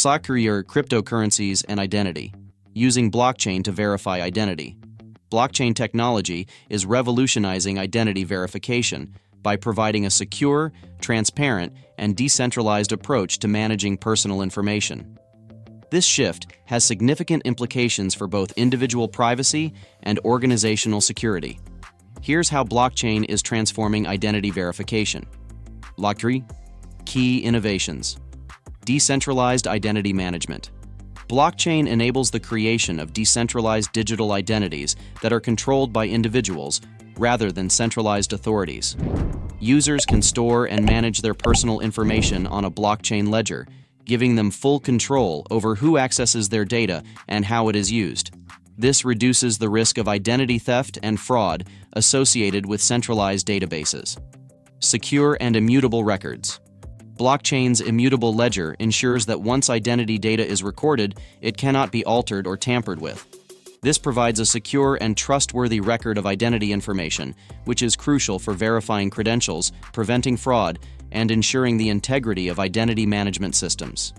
Secure cryptocurrencies and identity. Using blockchain to verify identity. Blockchain technology is revolutionizing identity verification by providing a secure, transparent, and decentralized approach to managing personal information. This shift has significant implications for both individual privacy and organizational security. Here's how blockchain is transforming identity verification. Blockchain key innovations. Decentralized identity management. Blockchain enables the creation of decentralized digital identities that are controlled by individuals rather than centralized authorities. Users can store and manage their personal information on a blockchain ledger, giving them full control over who accesses their data and how it is used. This reduces the risk of identity theft and fraud associated with centralized databases. Secure and immutable records. Blockchain's immutable ledger ensures that once identity data is recorded, it cannot be altered or tampered with. This provides a secure and trustworthy record of identity information, which is crucial for verifying credentials, preventing fraud, and ensuring the integrity of identity management systems.